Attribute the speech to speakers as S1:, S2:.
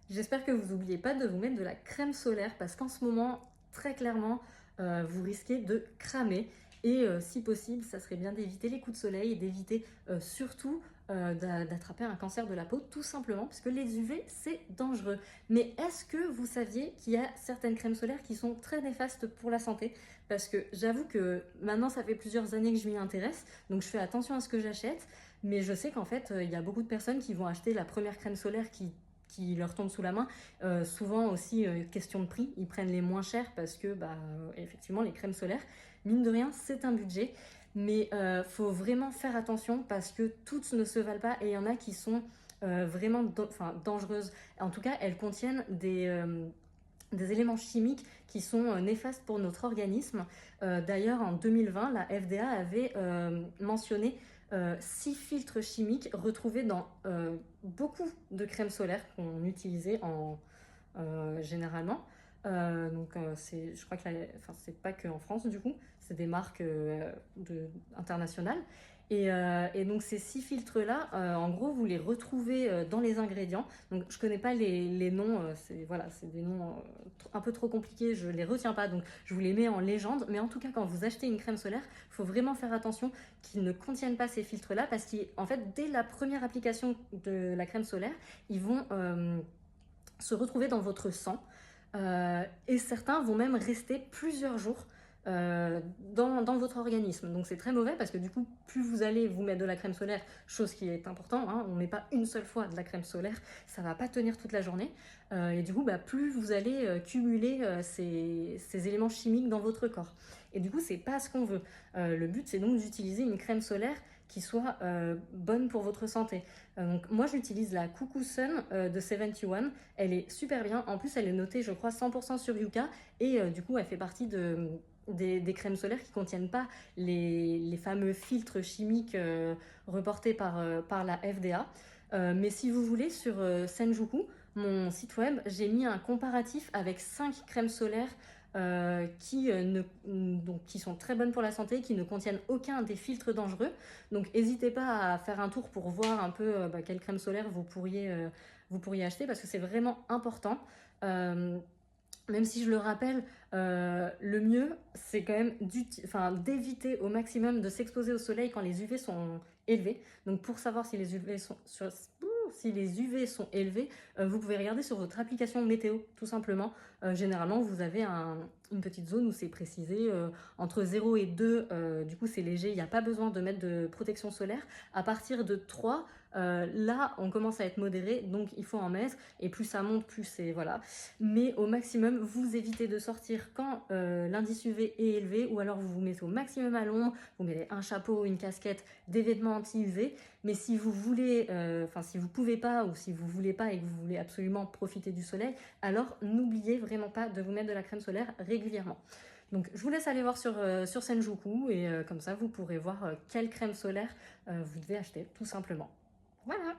S1: J'espère que vous n'oubliez pas de vous mettre de la crème solaire parce qu'en ce moment, très clairement, vous risquez de cramer. Et si possible, ça serait bien d'éviter les coups de soleil et d'éviter surtout d'attraper un cancer de la peau, tout simplement, parce que les UV, c'est dangereux. Mais est-ce que vous saviez qu'il y a certaines crèmes solaires qui sont très néfastes pour la santé? Parce que j'avoue que maintenant, ça fait plusieurs années que je m'y intéresse, donc je fais attention à ce que j'achète. Mais je sais qu'en fait, il y a beaucoup de personnes qui vont acheter la première crème solaire qui leur tombe sous la main. Souvent aussi, question de prix, ils prennent les moins chers parce que, effectivement, les crèmes solaires, mine de rien, c'est un budget. Mais faut vraiment faire attention parce que toutes ne se valent pas et il y en a qui sont vraiment dangereuses. En tout cas, elles contiennent des éléments chimiques qui sont néfastes pour notre organisme. D'ailleurs, en 2020, la FDA avait mentionné 6 filtres chimiques retrouvés dans beaucoup de crèmes solaires qu'on utilisait généralement. Je crois que c'est pas que en France du coup, c'est des marques internationales. Et donc ces 6 filtres-là, en gros, vous les retrouvez dans les ingrédients. Donc je connais pas les noms, c'est des noms un peu trop compliqués, je les retiens pas, donc je vous les mets en légende. Mais en tout cas, quand vous achetez une crème solaire, il faut vraiment faire attention qu'ils ne contiennent pas ces filtres-là, parce qu'en fait, dès la première application de la crème solaire, ils vont se retrouver dans votre sang. Et certains vont même rester plusieurs jours dans votre organisme. Donc c'est très mauvais parce que du coup, plus vous allez vous mettre de la crème solaire, chose qui est importante, hein, on ne met pas une seule fois de la crème solaire, ça ne va pas tenir toute la journée. Et du coup, plus vous allez cumuler ces éléments chimiques dans votre corps. Et du coup, c'est pas ce qu'on veut. Le but, c'est donc d'utiliser une crème solaire qui soit bonne pour votre santé. Donc moi j'utilise la Cuckoo Sun de 71, elle est super bien, en plus elle est notée je crois 100% sur Yuka et du coup elle fait partie des crèmes solaires qui ne contiennent pas les fameux filtres chimiques reportés par la FDA. Mais si vous voulez, sur Senjuku, mon site web, j'ai mis un comparatif avec 5 crèmes solaires qui sont très bonnes pour la santé, qui ne contiennent aucun des filtres dangereux. Donc n'hésitez pas à faire un tour pour voir un peu quelle crème solaire vous pourriez acheter parce que c'est vraiment important. Même si je le rappelle, le mieux, c'est quand même d'éviter au maximum de s'exposer au soleil quand les UV sont élevés. Donc pour savoir si les UV sont élevés, vous pouvez regarder sur votre application météo, tout simplement. Généralement, vous avez une petite zone où c'est précisé entre 0 et 2, du coup c'est léger, il n'y a pas besoin de mettre de protection solaire. À partir de 3, là on commence à être modéré, donc il faut en mettre, et plus ça monte, plus c'est... Voilà. Mais au maximum, vous évitez de sortir quand l'indice UV est élevé, ou alors vous vous mettez au maximum à l'ombre, vous mettez un chapeau, une casquette, des vêtements anti-UV. Mais si vous voulez, si vous pouvez pas, ou si vous voulez pas et que vous voulez absolument profiter du soleil, alors n'oubliez vraiment pas de vous mettre de la crème solaire régulièrement. Donc je vous laisse aller voir sur Senjuku et comme ça vous pourrez voir quelle crème solaire vous devez acheter tout simplement. Voilà.